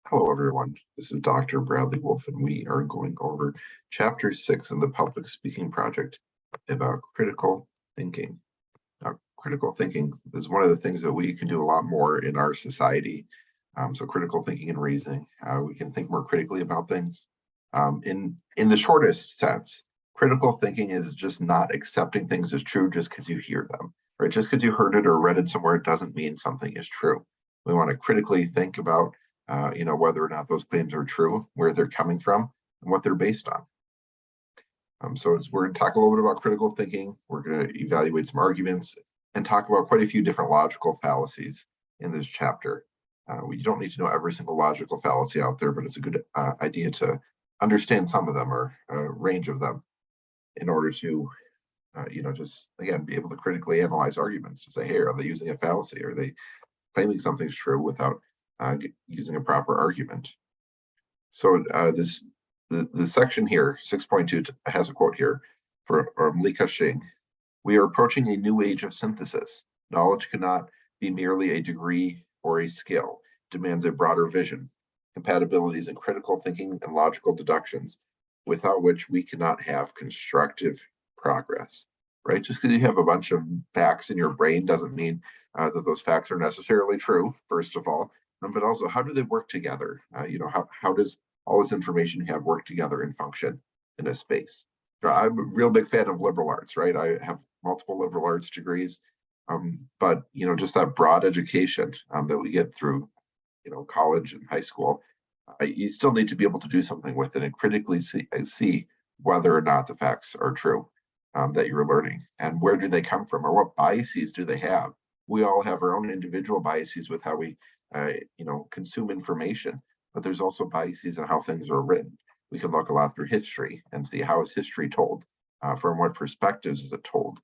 Hello, everyone. This is Dr. Bradley Wolfe, and we are going over Chapter 6 of the Public Speaking Project about critical thinking. Now, critical thinking is one of the things that we can do a lot more in our society. So critical thinking and reasoning, we can think more critically about things. In the shortest sense, critical thinking is just not accepting things as true just because you hear them, right? Just because you heard it or read it somewhere, it doesn't mean something is true. We want to critically think about whether or not those claims are true, where they're coming from, and what they're based on. So we're going to talk a little bit about critical thinking. We're going to evaluate some arguments and talk about quite a few different logical fallacies in this chapter. We don't need to know every single logical fallacy out there, but it's a good idea to understand some of them or a range of them in order to, just again, be able to critically analyze arguments to say, hey, are they using a fallacy? Are they claiming something's true without using a proper argument? So the section here, 6.2, has a quote here from Li Ka-shing. We are approaching a new age of synthesis. Knowledge cannot be merely a degree or a skill. It demands a broader vision, compatibilities in critical thinking and logical deductions, without which we cannot have constructive progress, right? Just because you have a bunch of facts in your brain doesn't mean that those facts are necessarily true, first of all, but also how do they work together? How does all this information you have work together and function in a space? I'm a real big fan of liberal arts, right? I have multiple liberal arts degrees, but just that broad education that we get through, college and high school, you still need to be able to do something with it and critically see whether or not the facts are true that you're learning, and where do they come from, or what biases do they have? We all have our own individual biases with how we, consume information, but there's also biases in how things are written. We can look a lot through history and see how is history told, from what perspectives is it told.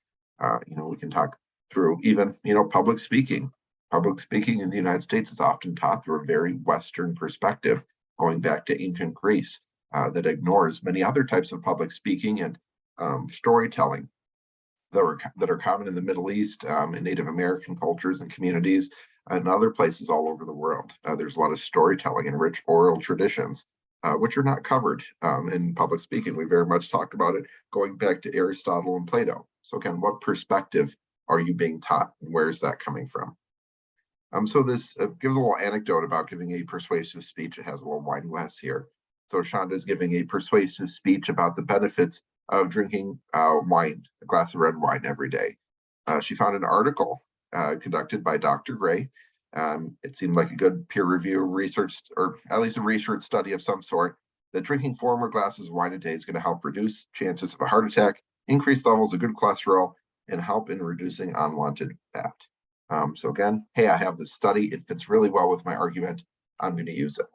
We can talk through even, public speaking. Public speaking in the United States is often taught through a very Western perspective, going back to ancient Greece, that ignores many other types of public speaking and storytelling that are common in the Middle East, in Native American cultures and communities, and other places all over the world. There's a lot of storytelling and rich oral traditions, which are not covered in public speaking. We very much talk about it going back to Aristotle and Plato. So again, what perspective are you being taught, and where is that coming from? So this gives a little anecdote about giving a persuasive speech. It has a little wine glass here. So Shonda is giving a persuasive speech about the benefits of drinking wine, a glass of red wine every day. She found an article conducted by Dr. Gray. It seemed like a good peer review research, or at least a research study of some sort, that drinking 4 more glasses of wine a day is going to help reduce chances of a heart attack, increase levels of good cholesterol, and help in reducing unwanted fat. So again, hey, I have this study. It fits really well with my argument. I'm going to use it.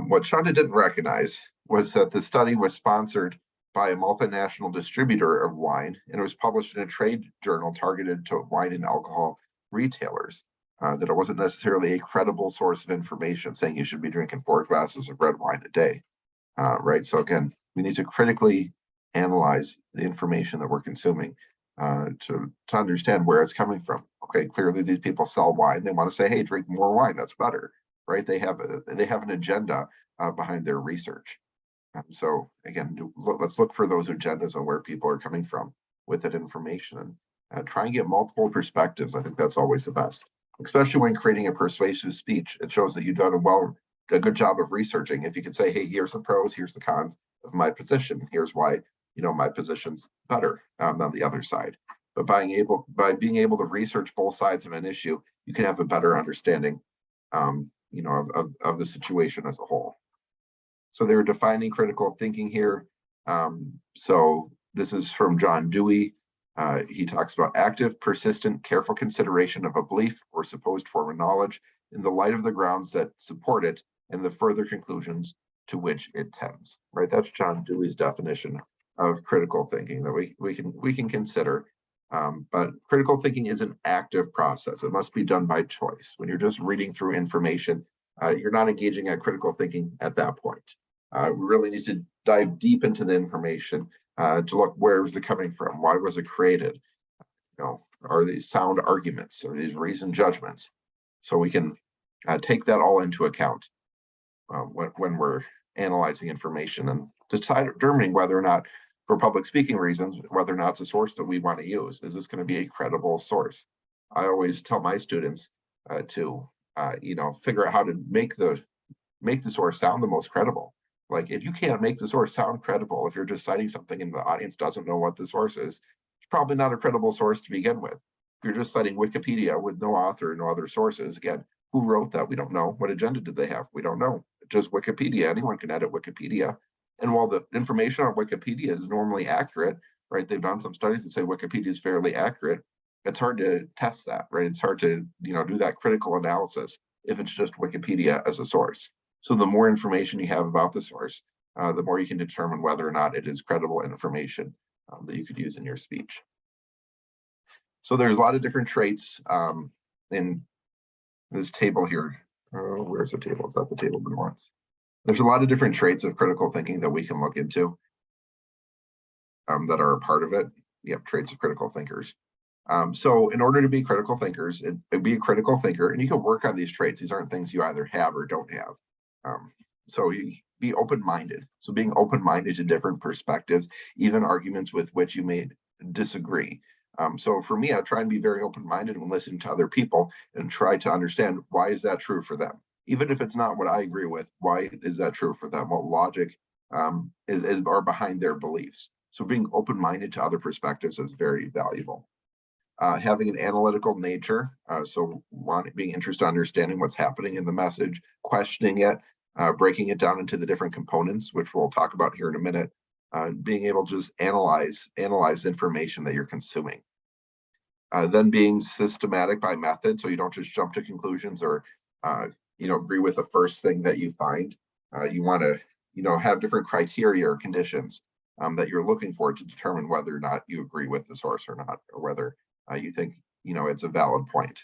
What Shonda didn't recognize was that the study was sponsored by a multinational distributor of wine, and it was published in a trade journal targeted to wine and alcohol retailers. That it wasn't necessarily a credible source of information saying you should be drinking 4 glasses of red wine a day, right? So again, we need to critically analyze the information that we're consuming to understand where it's coming from. Okay, clearly these people sell wine. They want to say, hey, drink more wine. That's better, right? They have an agenda behind their research. So again, let's look for those agendas on where people are coming from with that information, and try and get multiple perspectives. I think that's always the best, especially when creating a persuasive speech. It shows that you've done a good job of researching. If you can say, hey, here's the pros, here's the cons of my position, here's why my position's better than the other side. But by being able to research both sides of an issue, you can have a better understanding, of the situation as a whole. So they're defining critical thinking here. So this is from John Dewey. He talks about active, persistent, careful consideration of a belief or supposed form of knowledge in the light of the grounds that support it and the further conclusions to which it tends. Right? That's John Dewey's definition of critical thinking that we can consider. But critical thinking is an active process. It must be done by choice. When you're just reading through information, you're not engaging at critical thinking at that point. We really need to dive deep into the information to look, where is it coming from? Why was it created? Are these sound arguments? Are these reasoned judgments? So we can take that all into account. when we're analyzing information and determining whether or not, for public speaking reasons, whether or not it's a source that we want to use. Is this going to be a credible source? I always tell my students to figure out how to make the source sound the most credible. Like, if you can't make the source sound credible, if you're just citing something and the audience doesn't know what the source is, it's probably not a credible source to begin with. If you're just citing Wikipedia with no author, no other sources, again, who wrote that? We don't know. What agenda did they have? We don't know. Just Wikipedia. Anyone can edit Wikipedia. And while the information on Wikipedia is normally accurate, right? They've done some studies that say Wikipedia is fairly accurate. It's hard to test that, right? It's hard to, do that critical analysis if it's just Wikipedia as a source. So the more information you have about the source, the more you can determine whether or not it is credible information that you could use in your speech. So there's a lot of different traits in this table here. Where's the table? Is that the table that wants? There's a lot of different traits of critical thinking that we can look into that are a part of it. Yep, traits of critical thinkers. So in order to be critical thinkers, it'd be a critical thinker, and you can work on these traits. These aren't things you either have or don't have. So you be open-minded. So being open-minded to different perspectives, even arguments with which you may disagree. So for me, I try and be very open-minded when listening to other people and try to understand, why is that true for them? Even if it's not what I agree with, why is that true for them? What logic are behind their beliefs? So being open-minded to other perspectives is very valuable. Having an analytical nature, so being interested in understanding what's happening in the message, questioning it, breaking it down into the different components, which we'll talk about here in a minute, being able to just analyze information that you're consuming. Then being systematic by method, so you don't just jump to conclusions or agree with the first thing that you find. You want to have different criteria or conditions that you're looking for to determine whether or not you agree with the source or not, or whether you think it's a valid point.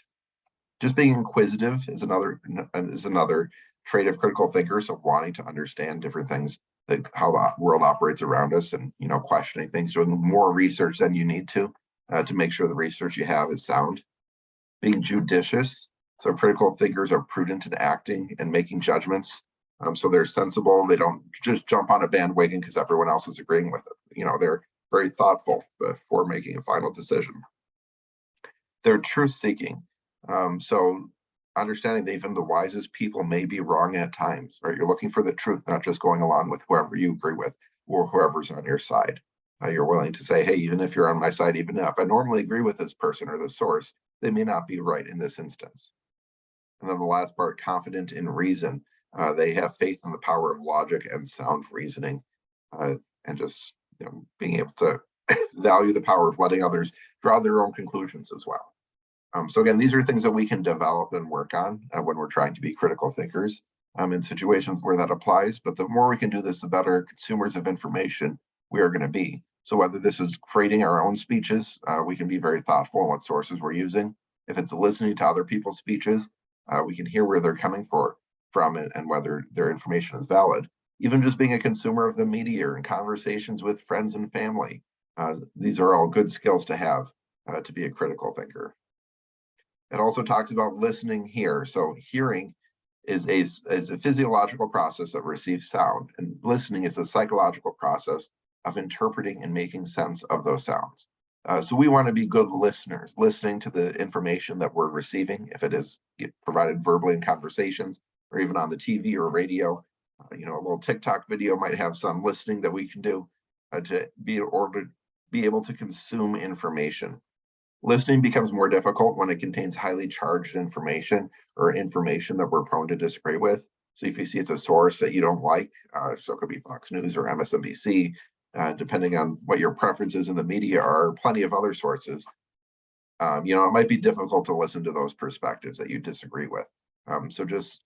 Just being inquisitive is another trait of critical thinkers, so wanting to understand different things, how the world operates around us, and questioning things, doing more research than you need to make sure the research you have is sound. Being judicious, so critical thinkers are prudent in acting and making judgments. So they're sensible. They don't just jump on a bandwagon because everyone else is agreeing with it. They're very thoughtful before making a final decision. They're truth-seeking. So understanding that even the wisest people may be wrong at times, right? You're looking for the truth, not just going along with whoever you agree with or whoever's on your side. You're willing to say, hey, even if you're on my side, even if I normally agree with this person or the source, they may not be right in this instance. And then the last part, confident in reason. They have faith in the power of logic and sound reasoning, and just being able to value the power of letting others draw their own conclusions as well. So again, these are things that we can develop and work on when we're trying to be critical thinkers in situations where that applies. But the more we can do this, the better consumers of information we are going to be. So whether this is creating our own speeches, we can be very thoughtful in what sources we're using. If it's listening to other people's speeches, we can hear where they're coming from and whether their information is valid. Even just being a consumer of the media and conversations with friends and family. These are all good skills to have to be a critical thinker. It also talks about listening here. So hearing is a physiological process that receives sound, and listening is a psychological process of interpreting and making sense of those sounds. So we want to be good listeners, listening to the information that we're receiving, if it is provided verbally in conversations or even on the TV or radio. A little TikTok video might have some listening that we can do to be able to consume information. Listening becomes more difficult when it contains highly charged information or information that we're prone to disagree with. So if you see it's a source that you don't like, so it could be Fox News or MSNBC, depending on what your preferences in the media are, plenty of other sources. It might be difficult to listen to those perspectives that you disagree with. So just,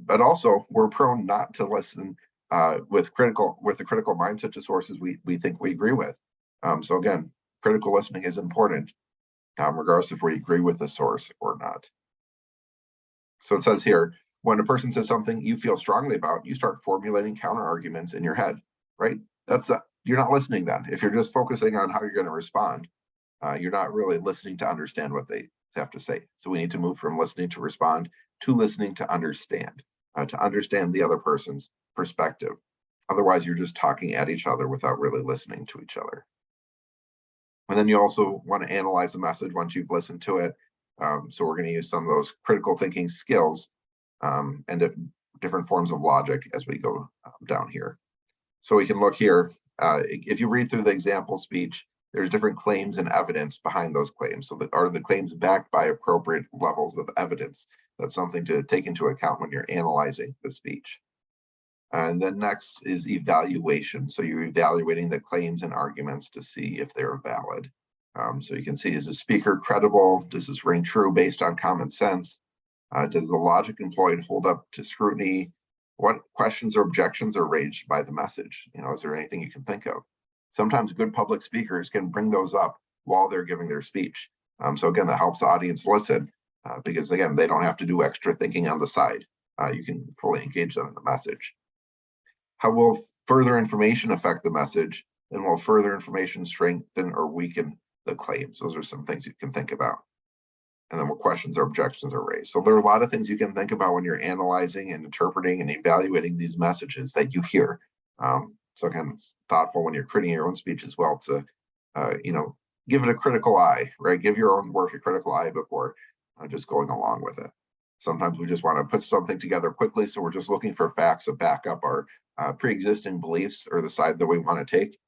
but also we're prone not to listen with a critical mindset to sources we think we agree with. So again, critical listening is important, regardless if we agree with the source or not. So it says here, when a person says something you feel strongly about, you start formulating counter arguments in your head, right? You're not listening then. If you're just focusing on how you're going to respond, you're not really listening to understand what they have to say. So we need to move from listening to respond to listening to understand. to understand the other person's perspective. Otherwise, you're just talking at each other without really listening to each other. And then you also want to analyze the message once you've listened to it. So we're going to use some of those critical thinking skills and different forms of logic as we go down here. So we can look here. If you read through the example speech, there's different claims and evidence behind those claims. So are the claims backed by appropriate levels of evidence? That's something to take into account when you're analyzing the speech. And then next is evaluation. So you're evaluating the claims and arguments to see if they're valid. So you can see, is the speaker credible? Does this ring true based on common sense? Does the logic employed hold up to scrutiny? What questions or objections are raised by the message? Is there anything you can think of? Sometimes good public speakers can bring those up while they're giving their speech. So again, that helps the audience listen because again, they don't have to do extra thinking on the side. You can fully engage them in the message. How will further information affect the message? And will further information strengthen or weaken the claims? Those are some things you can think about. And then what questions or objections are raised. So there are a lot of things you can think about when you're analyzing and interpreting and evaluating these messages that you hear. So again, it's thoughtful when you're creating your own speech as well to, give it a critical eye, right? Give your own work a critical eye before just going along with it. Sometimes we just want to put something together quickly, so we're just looking for facts that back up our pre-existing beliefs or the side that we want to take.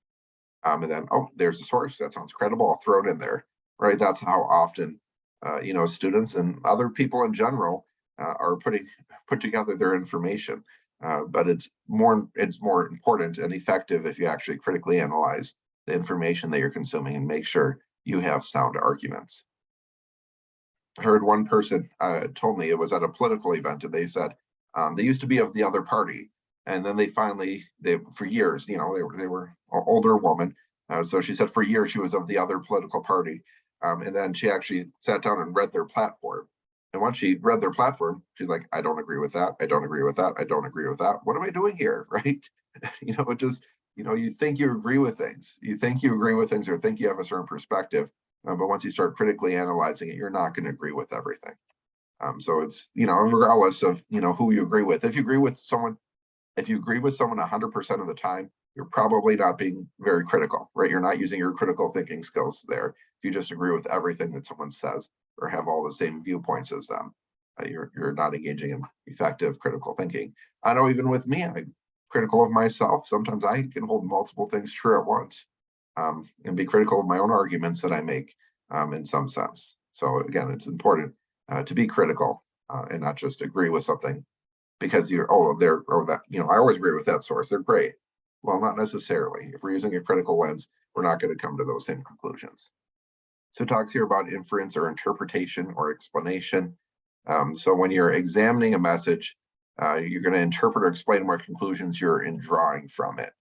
And then, oh, there's the source. That sounds credible. I'll throw it in there, right? That's how often, students and other people in general are put together their information. But it's more important and effective if you actually critically analyze the information that you're consuming and make sure you have sound arguments. I heard one person told me it was at a political event, and they said they used to be of the other party, and then they for years, they were an older woman, so she said for years she was of the other political party, and then she actually sat down and read their platform. And once she read their platform, she's like, I don't agree with that. I don't agree with that. I don't agree with that. What am I doing here, right? It just, you think you agree with things. You think you agree with things or think you have a certain perspective. But once you start critically analyzing it, you're not going to agree with everything. So it's, regardless of, who you agree with. If you agree with someone 100% of the time, you're probably not being very critical, right? You're not using your critical thinking skills there. If you just agree with everything that someone says or have all the same viewpoints as them, you're not engaging in effective critical thinking. I know even with me, I'm critical of myself. Sometimes I can hold multiple things true at once. And be critical of my own arguments that I make in some sense. So again, it's important to be critical and not just agree with something because I always agree with that source. They're great. Well, not necessarily. If we're using a critical lens, we're not going to come to those same conclusions. So it talks here about inference or interpretation or explanation. So when you're examining a message, you're going to interpret or explain what conclusions you're drawing from it.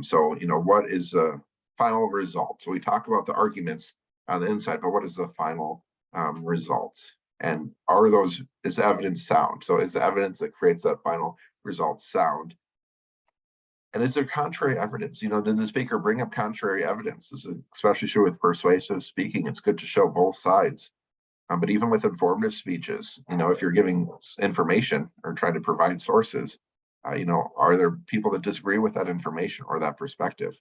So what is the final result? So we talk about the arguments on the inside, but what is the final result? And is the evidence sound? So is the evidence that creates that final result sound? And is there contrary evidence? Did the speaker bring up contrary evidence? This is especially true with persuasive speaking. It's good to show both sides. But even with informative speeches, if you're giving information or trying to provide sources, are there people that disagree with that information or that perspective?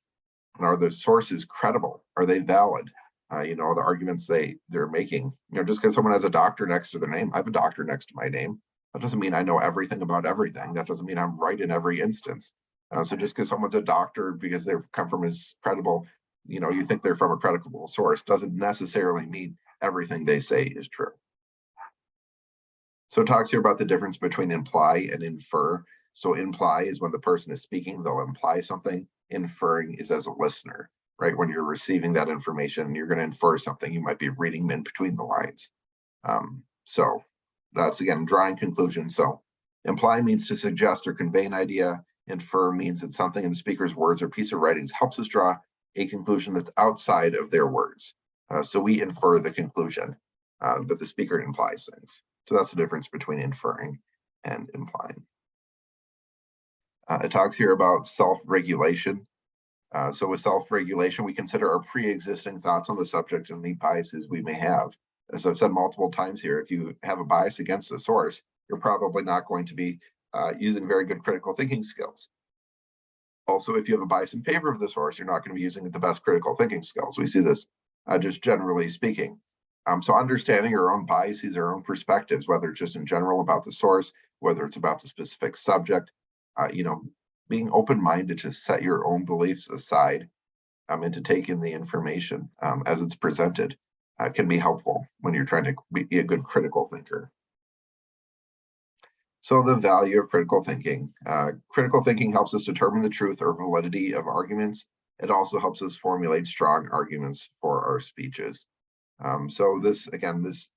And are the sources credible? Are they valid? The arguments they're making. Just because someone has a doctor next to their name, I have a doctor next to my name. That doesn't mean I know everything about everything. That doesn't mean I'm right in every instance. So just because someone's a doctor because they've come from as credible, you think they're from a credible source, doesn't necessarily mean everything they say is true. So it talks here about the difference between imply and infer. So imply is when the person is speaking, they'll imply something. Inferring is as a listener, right? When you're receiving that information, you're going to infer something. You might be reading in between the lines. So that's, again, drawing conclusions. So imply means to suggest or convey an idea. Infer means that something in the speaker's words or piece of writings helps us draw a conclusion that's outside of their words. So we infer the conclusion, but the speaker implies things. So that's the difference between inferring and implying. It talks here about self-regulation. So with self-regulation, we consider our pre-existing thoughts on the subject and any biases we may have. As I've said multiple times here, if you have a bias against the source, you're probably not going to be using very good critical thinking skills. Also, if you have a bias in favor of the source, you're not going to be using the best critical thinking skills. We see this just generally speaking. So understanding your own biases, your own perspectives, whether it's just in general about the source, whether it's about the specific subject, being open-minded to set your own beliefs aside and to take in the information as it's presented can be helpful when you're trying to be a good critical thinker. So the value of critical thinking. Critical thinking helps us determine the truth or validity of arguments. It also helps us formulate strong arguments for our speeches. So this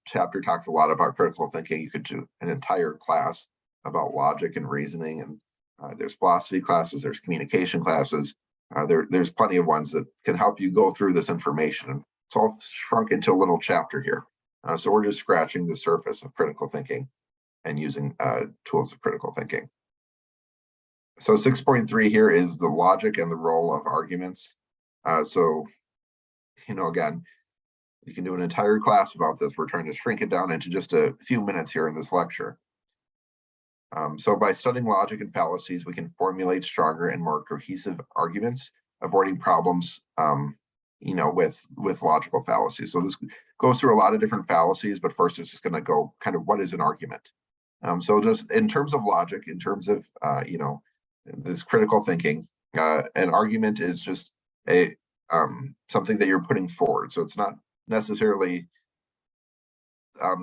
chapter talks a lot about critical thinking. You could do an entire class about logic and reasoning, and there's philosophy classes, there's communication classes. There's plenty of ones that can help you go through this information. It's all shrunk into a little chapter here. So we're just scratching the surface of critical thinking and using tools of critical thinking. So 6.3 here is the logic and the role of arguments. So, again, you can do an entire class about this. We're trying to shrink it down into just a few minutes here in this lecture. So by studying logic and fallacies, we can formulate stronger and more cohesive arguments, avoiding problems, with logical fallacies. So this goes through a lot of different fallacies, but first it's just going to go kind of what is an argument. So just in terms of logic, in terms of, this critical thinking, an argument is just a something that you're putting forward. So it's not necessarily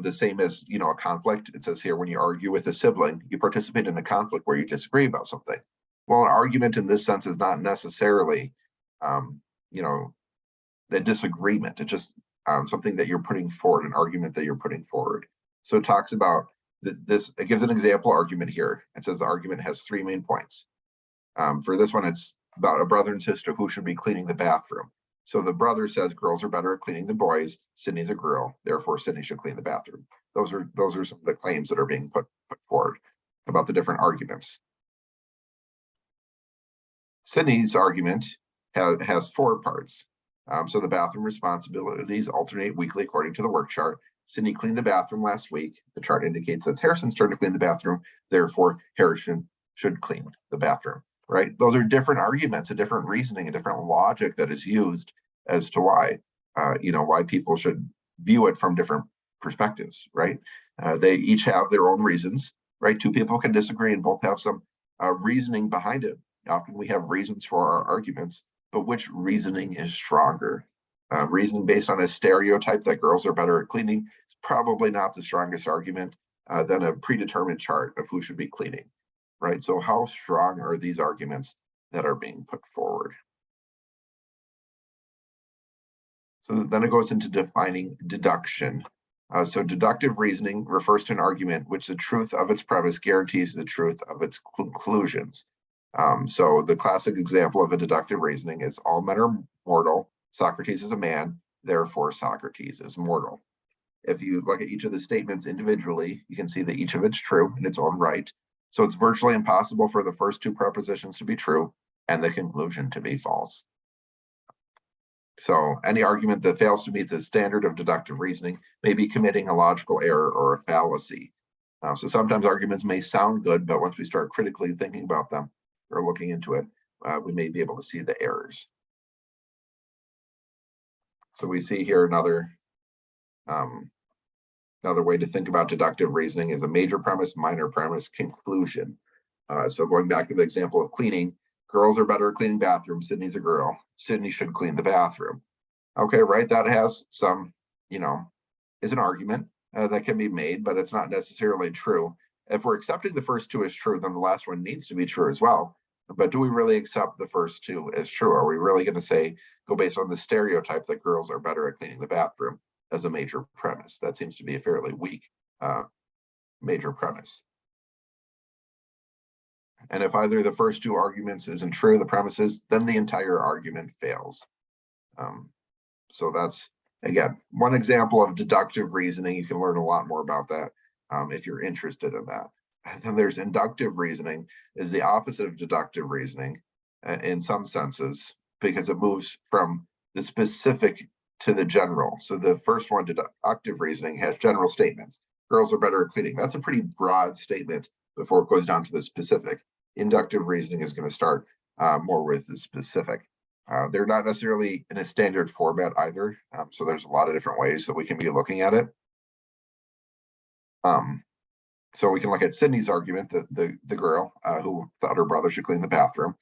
the same as, a conflict. It says here, when you argue with a sibling, you participate in a conflict where you disagree about something. Well, an argument in this sense is not necessarily, the disagreement. It's just something that you're putting forward, an argument that you're putting forward. So it talks about this, it gives an example argument here. It says the argument has 3 main points. For this one, it's about a brother and sister who should be cleaning the bathroom. So the brother says girls are better at cleaning than boys. Sydney's a girl, therefore Sydney should clean the bathroom. Those are some of the claims that are being put forward about the different arguments. Sydney's argument has 4 parts. So the bathroom responsibilities alternate weekly according to the work chart. Sydney cleaned the bathroom last week. The chart indicates that it's Harrison's turn to clean the bathroom. Therefore, Harrison should clean the bathroom, right? Those are different arguments, a different reasoning, a different logic that is used as to why, why people should view it from different perspectives, right? They each have their own reasons, right? 2 people can disagree and both have some reasoning behind it. Often we have reasons for our arguments, but which reasoning is stronger? Reasoning based on a stereotype that girls are better at cleaning is probably not the strongest argument than a predetermined chart of who should be cleaning, right? So how strong are these arguments that are being put forward? So then it goes into defining deduction. So deductive reasoning refers to an argument which the truth of its premise guarantees the truth of its conclusions. So the classic example of a deductive reasoning is all men are mortal. Socrates is a man, therefore Socrates is mortal. If you look at each of the statements individually, you can see that each of it's true in its own right. So it's virtually impossible for the first 2 propositions to be true and the conclusion to be false. So any argument that fails to meet the standard of deductive reasoning may be committing a logical error or a fallacy. So sometimes arguments may sound good, but once we start critically thinking about them or looking into it, we may be able to see the errors. So we see here another way to think about deductive reasoning is a major premise, minor premise, conclusion. So going back to the example of cleaning, girls are better at cleaning bathrooms. Sydney's a girl. Sydney should clean the bathroom. Okay, right? That has some, is an argument that can be made, but it's not necessarily true. If we're accepting the first 2 as true, then the last one needs to be true as well. But do we really accept the first 2 as true? Are we really going to go based on the stereotype that girls are better at cleaning the bathroom as a major premise? That seems to be a fairly weak major premise. And if either the first 2 arguments isn't true, the premises, then the entire argument fails. So that's, again, one example of deductive reasoning. You can learn a lot more about that if you're interested in that. And then there's inductive reasoning, is the opposite of deductive reasoning in some senses, because it moves from the specific to the general. So the first one, deductive reasoning, has general statements. Girls are better at cleaning. That's a pretty broad statement, before it goes down to the specific. Inductive reasoning is going to start more with the specific. They're not necessarily in a standard format either, so there's a lot of different ways that we can be looking at it. So we can look at Sydney's argument, that the girl who thought her brother should clean the bathroom,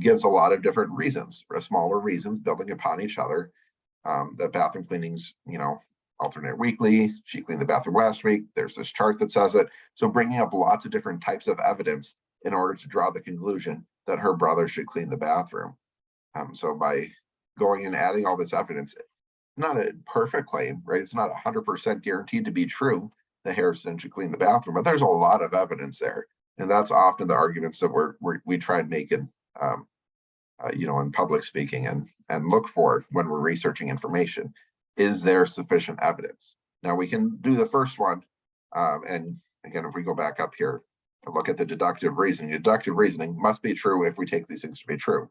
gives a lot of different reasons, smaller reasons building upon each other. That bathroom cleanings, alternate weekly. She cleaned the bathroom last week. There's this chart that says it. So bringing up lots of different types of evidence in order to draw the conclusion that her brother should clean the bathroom. So by going and adding all this evidence, not a perfect claim, right? It's not 100% guaranteed to be true that Harrison should clean the bathroom, but there's a lot of evidence there. And that's often the arguments that we try and make in, in public speaking and look for when we're researching information. Is there sufficient evidence? Now we can do the first one. And again, if we go back up here and look at the deductive reasoning must be true if we take these things to be true.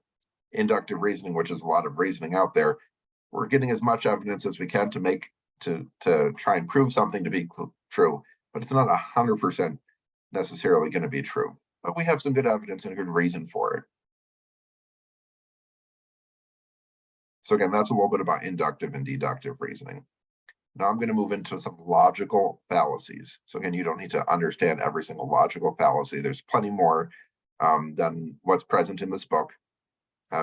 Inductive reasoning, which is a lot of reasoning out there, we're getting as much evidence as we can to try and prove something to be true, but it's not 100% necessarily going to be true. But we have some good evidence and a good reason for it. So again, that's a little bit about inductive and deductive reasoning. Now I'm going to move into some logical fallacies. So again, you don't need to understand every single logical fallacy. There's plenty more than what's present in this book.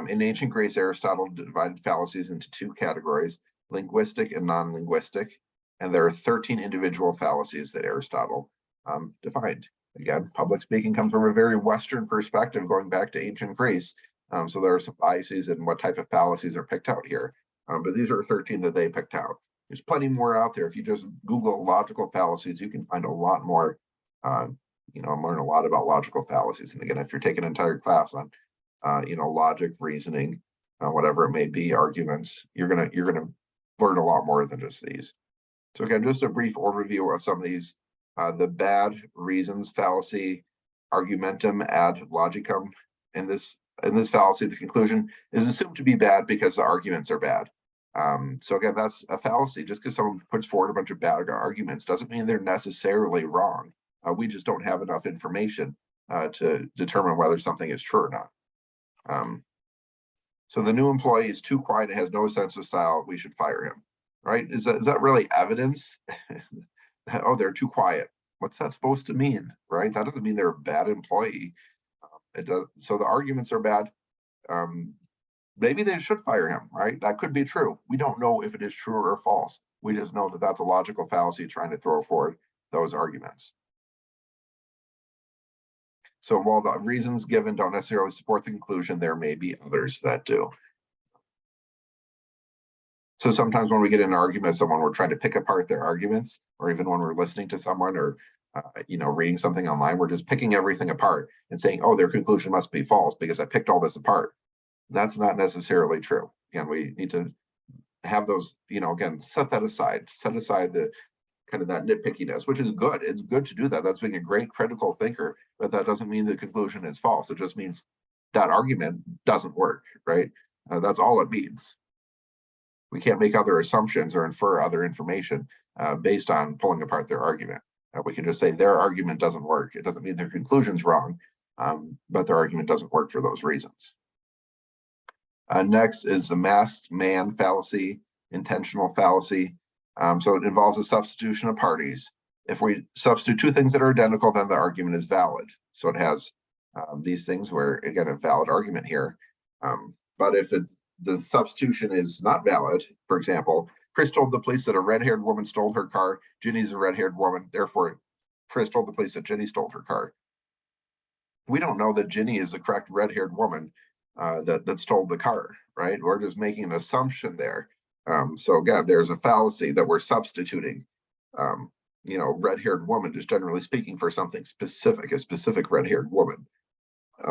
In ancient Greece, Aristotle divided fallacies into two categories, linguistic and non-linguistic. And there are 13 individual fallacies that Aristotle defined. Again, public speaking comes from a very Western perspective going back to ancient Greece. So there are some biases in what type of fallacies are picked out here. But these are 13 that they picked out. There's plenty more out there. If you just Google logical fallacies, you can find a lot more, and learn a lot about logical fallacies. And again, if you're taking an entire class on, logic, reasoning, whatever it may be, arguments, you're gonna learn a lot more than just these. So again, just a brief overview of some of these. The bad reasons fallacy, argumentum ad logicum. In this fallacy, the conclusion is assumed to be bad because the arguments are bad. So again, that's a fallacy. Just because someone puts forward a bunch of bad arguments doesn't mean they're necessarily wrong. We just don't have enough information to determine whether something is true or not. So the new employee is too quiet and has no sense of style. We should fire him, right? Is that really evidence? Oh, they're too quiet. What's that supposed to mean, right? That doesn't mean they're a bad employee. It does. So the arguments are bad. Maybe they should fire him, right? That could be true. We don't know if it is true or false. We just know that that's a logical fallacy trying to throw forward those arguments. So while the reasons given don't necessarily support the conclusion, there may be others that do. So sometimes when we get in an argument with someone, we're trying to pick apart their arguments, or even when we're listening to someone or reading something online, we're just picking everything apart and saying, oh, their conclusion must be false because I picked all this apart. That's not necessarily true. Again, we need to have those, again, set aside the kind of that nitpickiness, which is good. It's good to do that. That's being a great critical thinker, but that doesn't mean the conclusion is false. It just means that argument doesn't work, right? That's all it means. We can't make other assumptions or infer other information based on pulling apart their argument. We can just say their argument doesn't work. It doesn't mean their conclusion's wrong, but their argument doesn't work for those reasons. Next is the masked man fallacy, intentional fallacy. So it involves a substitution of parties. If we substitute two things that are identical, then the argument is valid. So it has these things where, again, a valid argument here. But if the substitution is not valid, for example, Chris told the police that a red-haired woman stole her car. Ginny's a red-haired woman. Therefore, Chris told the police that Ginny stole her car. We don't know that Ginny is the correct red-haired woman that stole the car, right? We're just making an assumption there. So again, there's a fallacy that we're substituting, red-haired woman, just generally speaking, for something specific, a specific red-haired woman.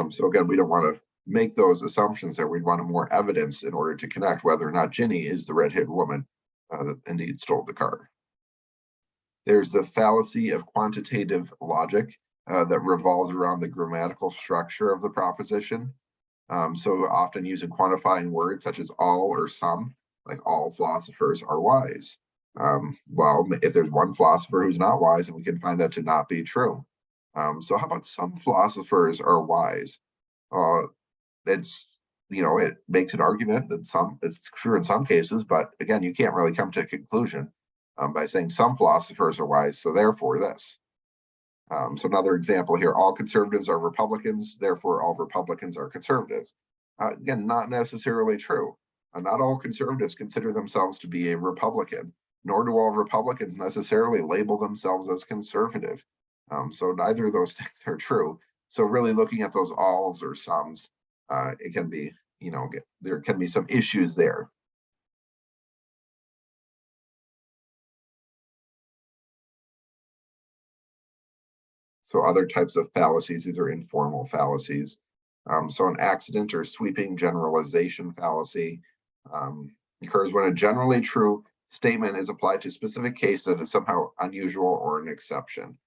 So again, we don't want to make those assumptions there. We'd want more evidence in order to connect whether or not Ginny is the red-haired woman that indeed stole the car. There's the fallacy of quantitative logic that revolves around the grammatical structure of the proposition. So often using quantifying words such as all or some, like all philosophers are wise. Well, if there's one philosopher who's not wise, and we can find that to not be true. So how about some philosophers are wise? It's, it makes an argument that it's true in some cases, but again, you can't really come to a conclusion by saying some philosophers are wise, so therefore this. So another example here, all conservatives are Republicans, therefore all Republicans are conservatives. Again, not necessarily true. Not all conservatives consider themselves to be a Republican, nor do all Republicans necessarily label themselves as conservative. So neither of those things are true. So really looking at those alls or sums, it can be, there can be some issues there. So other types of fallacies, these are informal fallacies. So an accident or sweeping generalization fallacy occurs when a generally true statement is applied to a specific case that is somehow unusual or an exception.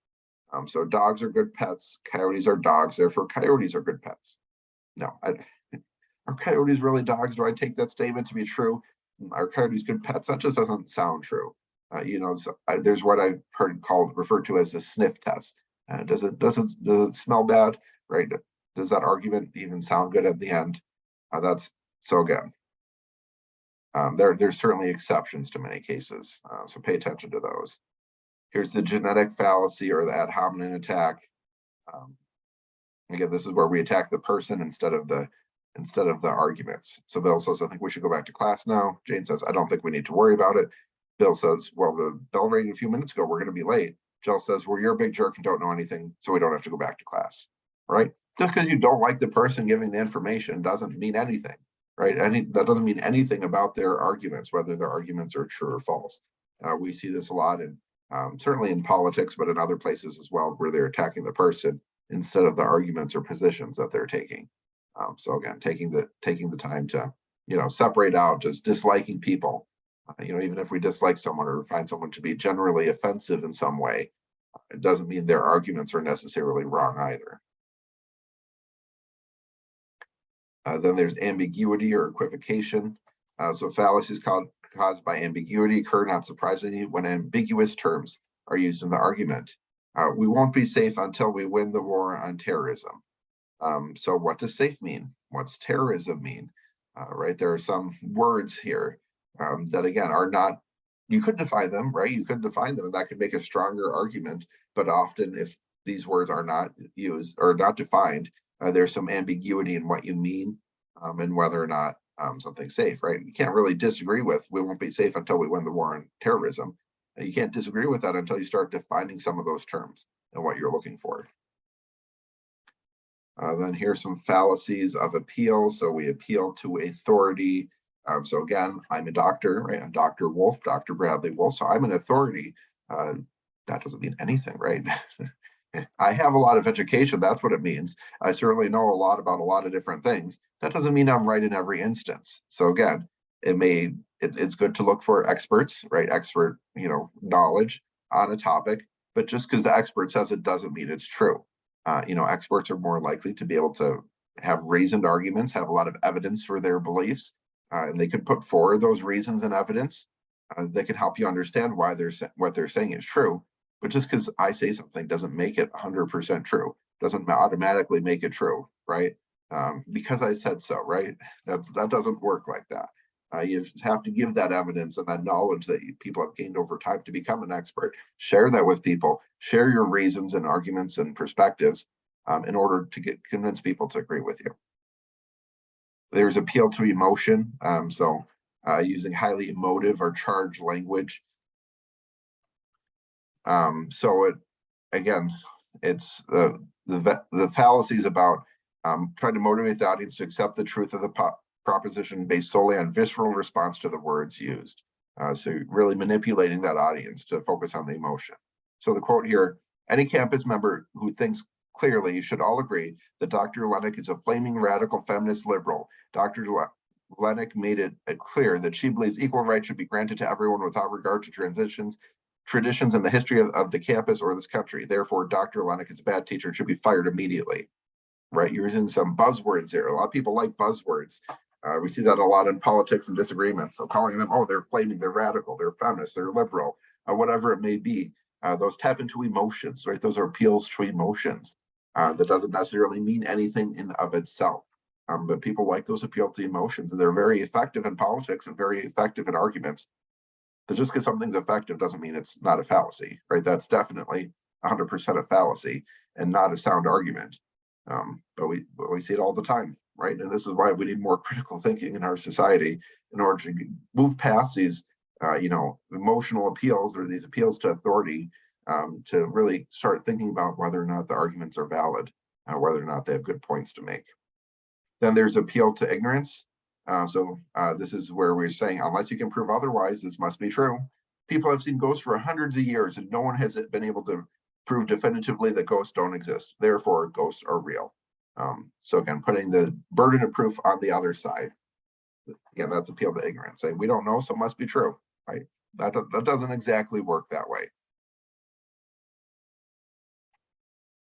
So dogs are good pets, coyotes are dogs, therefore coyotes are good pets. No, are coyotes really dogs? Do I take that statement to be true? Are coyotes good pets? That just doesn't sound true. There's what I've heard referred to as the sniff test. Does it smell bad? Right? Does that argument even sound good at the end? That's so again. There's certainly exceptions to many cases, so pay attention to those. Here's the genetic fallacy or the ad hominem attack. Again, this is where we attack the person instead of the arguments. So Bill says, I think we should go back to class now. Jane says, I don't think we need to worry about it. Bill says, well, the bell rang a few minutes ago. We're going to be late. Jill says, well, you're a big jerk and don't know anything, so we don't have to go back to class, right? Just because you don't like the person giving the information doesn't mean anything, right? That doesn't mean anything about their arguments, whether their arguments are true or false. We see this a lot, in certainly in politics, but in other places as well, where they're attacking the person instead of the arguments or positions that they're taking. So again, taking the time to separate out just disliking people. Even if we dislike someone or find someone to be generally offensive in some way, it doesn't mean their arguments are necessarily wrong either. Then there's ambiguity or equivocation. So fallacies caused by ambiguity occur, not surprisingly, when ambiguous terms are used in the argument. We won't be safe until we win the war on terrorism. So what does safe mean? What's terrorism mean? Right, there are some words here that again are not, you could define them, right? You could define them and that could make a stronger argument, but often if these words are not used or not defined, there's some ambiguity in what you mean and whether or not something's safe, right? You can't really disagree with, we won't be safe until we win the war on terrorism. You can't disagree with that until you start defining some of those terms and what you're looking for. Then here's some fallacies of appeal. So we appeal to authority. So again, I'm a doctor, right? I'm Dr. Wolfe, Dr. Bradley Wolfe. So I'm an authority. That doesn't mean anything, right? I have a lot of education. That's what it means. I certainly know a lot about a lot of different things. That doesn't mean I'm right in every instance. So again, it's good to look for experts, right? Expert, knowledge on a topic. But just because the expert says it doesn't mean it's true. Experts are more likely to be able to have reasoned arguments, have a lot of evidence for their beliefs, and they could put forward those reasons and evidence. They can help you understand why what they're saying is true. But just because I say something doesn't make it 100% true, doesn't automatically make it true, right? Because I said so, right? That doesn't work like that. You have to give that evidence and that knowledge that people have gained over time to become an expert. Share that with people. Share your reasons and arguments and perspectives in order to convince people to agree with you. There's appeal to emotion. So using highly emotive or charged language. So it's the fallacies about trying to motivate the audience to accept the truth of the proposition based solely on visceral response to the words used. So really manipulating that audience to focus on the emotion. So the quote here, any campus member who thinks clearly should all agree that Dr. Lennox is a flaming radical feminist liberal. Dr. Lennox made it clear that she believes equal rights should be granted to everyone without regard to traditions and the history of the campus or this country. Therefore, Dr. Lennox is a bad teacher and should be fired immediately. Right, you're using some buzzwords there. A lot of people like buzzwords. We see that a lot in politics and disagreements. So calling them, oh, they're flaming, they're radical, they're feminist, they're liberal, whatever it may be. Those tap into emotions, right? Those are appeals to emotions. That doesn't necessarily mean anything in of itself. But people like those appeal to emotions, and they're very effective in politics and very effective in arguments. So just because something's effective doesn't mean it's not a fallacy, right? That's definitely 100% a fallacy and not a sound argument. But we see it all the time, right? And this is why we need more critical thinking in our society in order to move past these, emotional appeals or these appeals to authority, to really start thinking about whether or not the arguments are valid, whether or not they have good points to make. Then there's appeal to ignorance. This is where we're saying, unless you can prove otherwise, this must be true. People have seen ghosts for hundreds of years, and no one has been able to prove definitively that ghosts don't exist. Therefore, ghosts are real. So again, putting the burden of proof on the other side. Again, that's appeal to ignorance. Saying we don't know, so it must be true, right? That doesn't exactly work that way.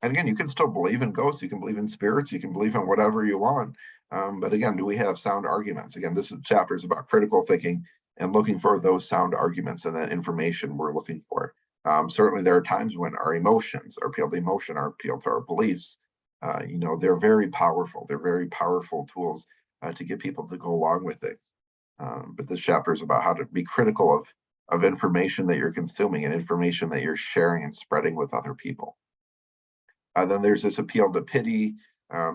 And again, you can still believe in ghosts, you can believe in spirits, you can believe in whatever you want. But again, do we have sound arguments? Again, this chapter is about critical thinking and looking for those sound arguments and that information we're looking for. Certainly there are times when our emotions, our appeal to emotion, our appeal to our beliefs, they're very powerful. They're very powerful tools to get people to go along with things. But this chapter is about how to be critical of information that you're consuming and information that you're sharing and spreading with other people. Then there's this appeal to pity.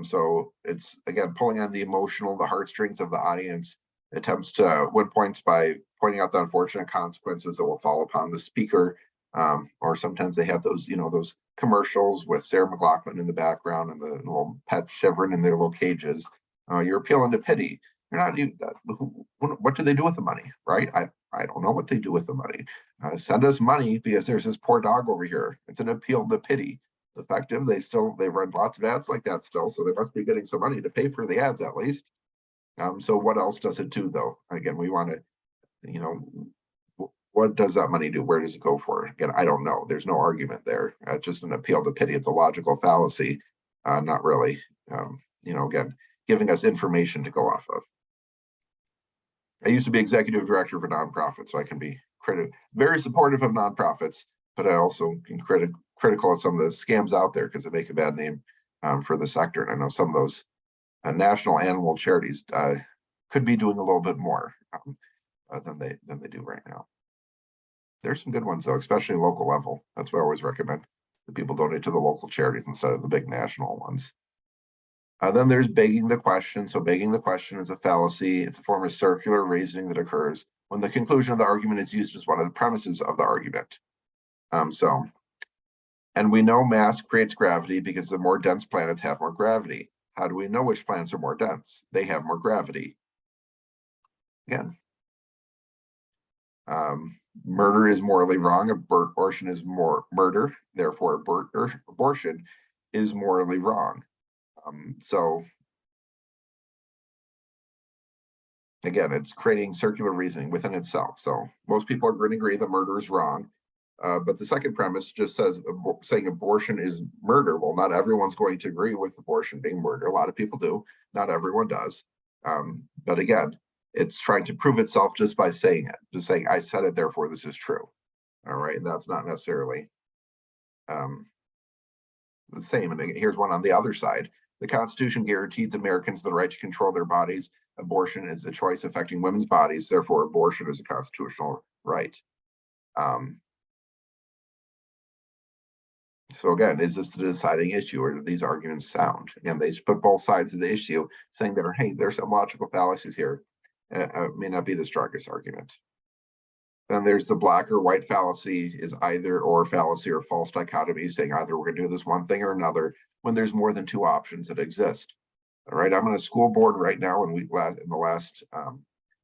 So it's, again, pulling on the emotional, the heartstrings of the audience, attempts to win points by pointing out the unfortunate consequences that will fall upon the speaker. Or sometimes they have those, those commercials with Sarah McLachlan in the background and the little pets shivering in their little cages. You're appealing to pity. You're not, what do they do with the money, right? I don't know what they do with the money. Send us money because there's this poor dog over here. It's an appeal to pity. It's effective. They run lots of ads like that still, so they must be getting some money to pay for the ads at least. So what else does it do though? Again, we want to, what does that money do? Where does it go for? Again, I don't know. There's no argument there. It's just an appeal to pity. It's a logical fallacy, not really. Again, giving us information to go off of. I used to be executive director of a nonprofit, so I can be very supportive of nonprofits, but I also can critical of some of the scams out there because they make a bad name for the sector. And I know some of those national animal charities could be doing a little bit more than they do right now. There's some good ones though, especially local level. That's what I always recommend, that people donate to the local charities instead of the big national ones. Then there's begging the question. So begging the question is a fallacy. It's a form of circular reasoning that occurs when the conclusion of the argument is used as one of the premises of the argument. And we know mass creates gravity because the more dense planets have more gravity. How do we know which planets are more dense? They have more gravity. Again, murder is morally wrong. Abortion is more murder. Therefore, abortion is morally wrong. So again, it's creating circular reasoning within itself. So most people are going to agree that murder is wrong. But the second premise just says saying abortion is murder. Well, not everyone's going to agree with abortion being murder. A lot of people do. Not everyone does. But again, it's trying to prove itself just by saying it. Just saying, I said it, therefore this is true. All right, and that's not necessarily the same. And here's one on the other side. The Constitution guarantees Americans the right to control their bodies. Abortion is a choice affecting women's bodies. Therefore, abortion is a constitutional right. So again, is this the deciding issue, or do these arguments sound? Again, they put both sides of the issue, saying that, hey, there's some logical fallacies here. May not be the strongest argument. Then there's the black or white fallacy, is either or fallacy or false dichotomy, saying either we're going to do this one thing or another when there's more than two options that exist. All right, I'm on a school board right now, and in the last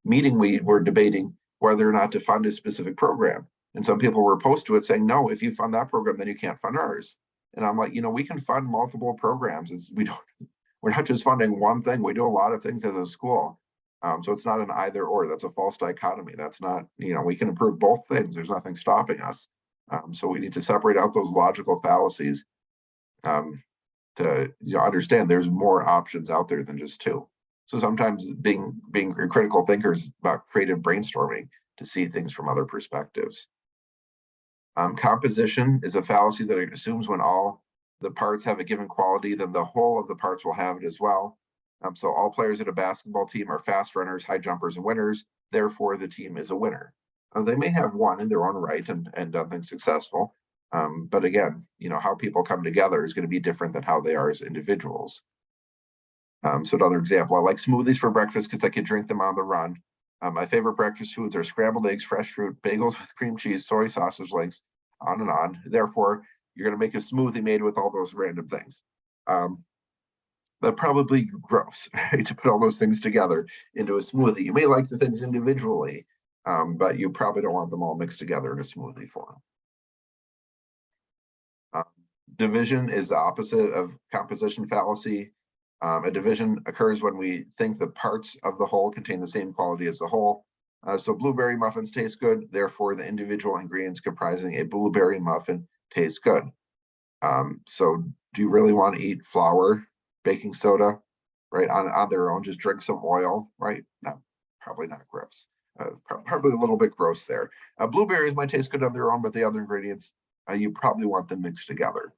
meeting we were debating whether or not to fund a specific program. And some people were opposed to it, saying, no, if you fund that program, then you can't fund ours. And I'm like, we can fund multiple programs. We're not just funding one thing. We do a lot of things as a school. So it's not an either or. That's a false dichotomy. That's not, we can improve both things. There's nothing stopping us. So we need to separate out those logical fallacies to understand there's more options out there than just two. So sometimes being a critical thinker is about creative brainstorming to see things from other perspectives. Composition is a fallacy that assumes when all the parts have a given quality, then the whole of the parts will have it as well. So all players in a basketball team are fast runners, high jumpers, and winners. Therefore, the team is a winner. They may have won in their own right and done things successful. But again, how people come together is going to be different than how they are as individuals. So another example, I like smoothies for breakfast because I can drink them on the run. My favorite breakfast foods are scrambled eggs, fresh fruit, bagels with cream cheese, soy sausage links, on and on. Therefore, you're going to make a smoothie made with all those random things. But probably gross, right? To put all those things together into a smoothie. You may like the things individually, but you probably don't want them all mixed together in a smoothie form. Division is the opposite of composition fallacy. A division occurs when we think the parts of the whole contain the same quality as the whole. So blueberry muffins taste good, therefore the individual ingredients comprising a blueberry muffin taste good. So do you really want to eat flour, baking soda, right, on their own? Just drink some oil, right? No, probably not gross. Probably a little bit gross there. Blueberries might taste good on their own, but the other ingredients, you probably want them mixed together.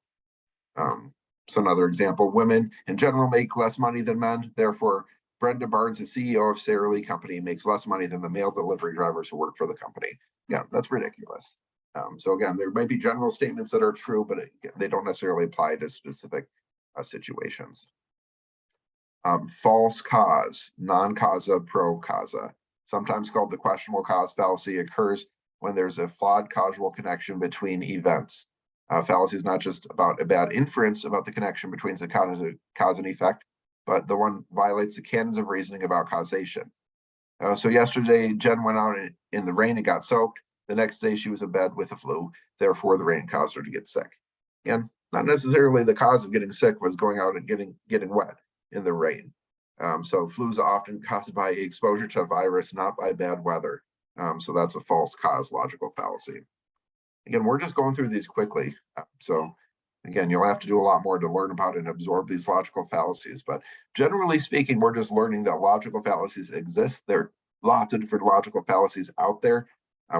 So another example, women in general make less money than men. Therefore, Brenda Barnes, the CEO of Sara Lee Company, makes less money than the male delivery drivers who work for the company. Yeah, that's ridiculous. So again, there might be general statements that are true, but they don't necessarily apply to specific situations. False cause, non causa pro causa, sometimes called the questionable cause fallacy, occurs when there's a flawed causal connection between events. Fallacy is not just about a bad inference about the connection between the cause and effect, but the one violates the canons of reasoning about causation. So yesterday, Jen went out in the rain and got soaked. The next day, she was in bed with the flu. Therefore, the rain caused her to get sick. Again, not necessarily the cause of getting sick was going out and getting wet in the rain. So flu is often caused by exposure to a virus, not by bad weather. So that's a false cause logical fallacy. Again, we're just going through these quickly. So again, you'll have to do a lot more to learn about and absorb these logical fallacies. But generally speaking, we're just learning that logical fallacies exist. There are lots of different logical fallacies out there.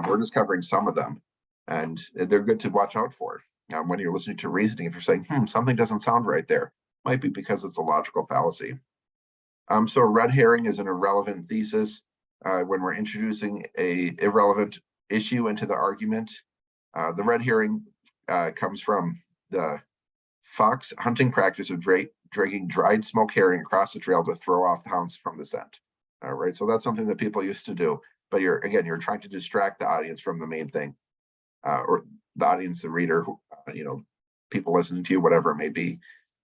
We're just covering some of them. And they're good to watch out for. When you're listening to reasoning, if you're saying, something doesn't sound right there, might be because it's a logical fallacy. So a red herring is an irrelevant thesis. When we're introducing a irrelevant issue into the argument, the red herring comes from the fox hunting practice of dragging dried smoke herring across the trail to throw off the hounds from the scent. All right, so that's something that people used to do. But you're trying to distract the audience from the main thing, or the audience, the reader, people listening to you, whatever it may be.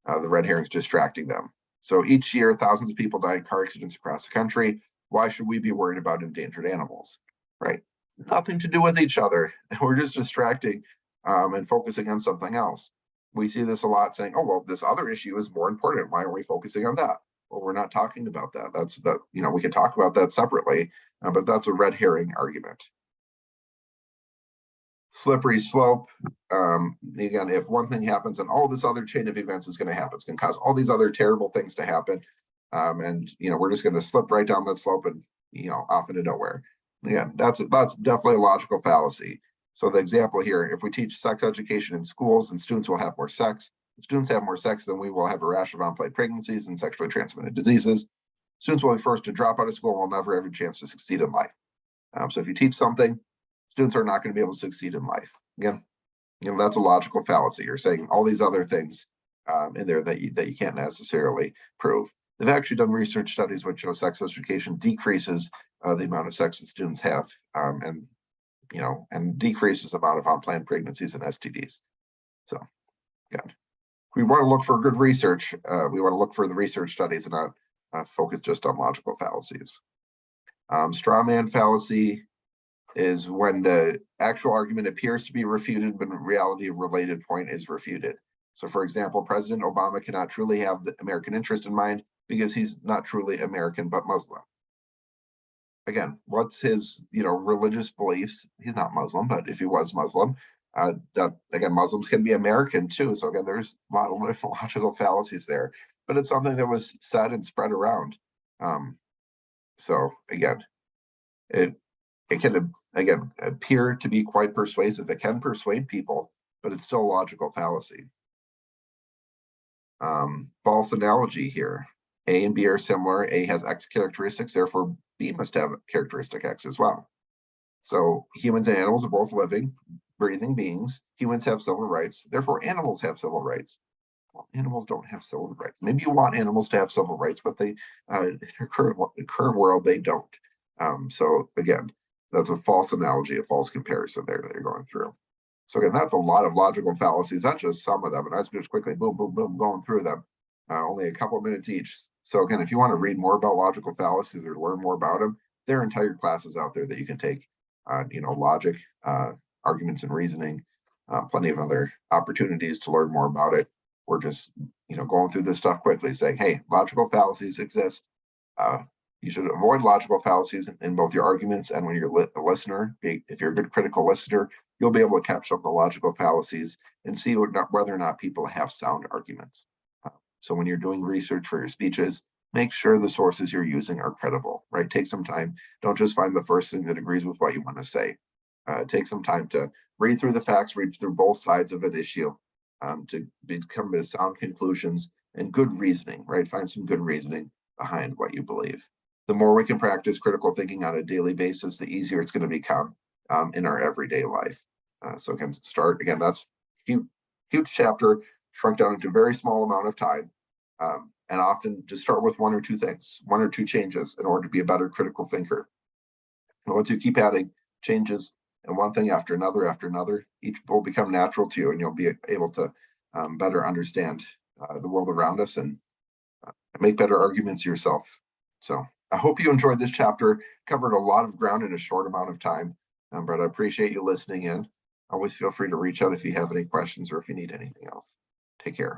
The red herring's distracting them. So each year, thousands of people die in car accidents across the country. Why should we be worried about endangered animals, right? Nothing to do with each other. We're just distracting and focusing on something else. We see this a lot saying, oh, well, this other issue is more important. Why are we focusing on that? Well, we're not talking about that. We can talk about that separately, but that's a red herring argument. Slippery slope. Again, if one thing happens, then all this other chain of events is going to happen. It's going to cause all these other terrible things to happen. And we're just going to slip right down that slope and off into nowhere. Again, that's definitely a logical fallacy. So the example here, if we teach sex education in schools, then students will have more sex. If students have more sex, then we will have a rash of unplanned pregnancies and sexually transmitted diseases. Students will be forced to drop out of school and will never have a chance to succeed in life. So if you teach something, students are not going to be able to succeed in life. Again, that's a logical fallacy. You're saying all these other things in there that you can't necessarily prove. They've actually done research studies which show sex education decreases the amount of sex that students have, and decreases the amount of unplanned pregnancies and STDs. So, again, we want to look for good research. We want to look for the research studies and not focus just on logical fallacies. Straw man fallacy is when the actual argument appears to be refuted, but in reality, a related point is refuted. So, for example, President Obama cannot truly have the American interest in mind because he's not truly American, but Muslim. Again, what's his, religious beliefs? He's not Muslim, but if he was Muslim, Muslims can be American too. So again, there's a lot of logical fallacies there, but it's something that was said and spread around. So again, it can again appear to be quite persuasive. It can persuade people, but it's still a logical fallacy. False analogy here. A and B are similar. A has X characteristics, therefore B must have characteristic X as well. So humans and animals are both living, breathing beings. Humans have civil rights, therefore animals have civil rights. Well, animals don't have civil rights. Maybe you want animals to have civil rights, but they, in their current world, they don't. So again, that's a false analogy, a false comparison there that you're going through. So again, that's a lot of logical fallacies. That's just some of them, and I was just quickly boom, boom, boom, going through them. Only a couple of minutes each. So again, if you want to read more about logical fallacies or learn more about them, there are entire classes out there that you can take. Logic, arguments and reasoning, plenty of other opportunities to learn more about it. We're just going through this stuff quickly, saying, hey, logical fallacies exist. You should avoid logical fallacies in both your arguments and when you're a listener. If you're a good critical listener, you'll be able to catch up the logical fallacies and see whether or not people have sound arguments. So when you're doing research for your speeches, make sure the sources you're using are credible, right? Take some time. Don't just find the first thing that agrees with what you want to say. Take some time to read through the facts, read through both sides of an issue, to come to sound conclusions and good reasoning, right? Find some good reasoning behind what you believe. The more we can practice critical thinking on a daily basis, the easier it's going to become in our everyday life. So again, that's huge chapter, shrunk down into a very small amount of time. And often just start with one or two things, one or two changes in order to be a better critical thinker. And once you keep adding changes and one thing after another, each will become natural to you and you'll be able to better understand the world around us and make better arguments yourself. So I hope you enjoyed this chapter. Covered a lot of ground in a short amount of time, but I appreciate you listening in. Always feel free to reach out if you have any questions or if you need anything else. Take care.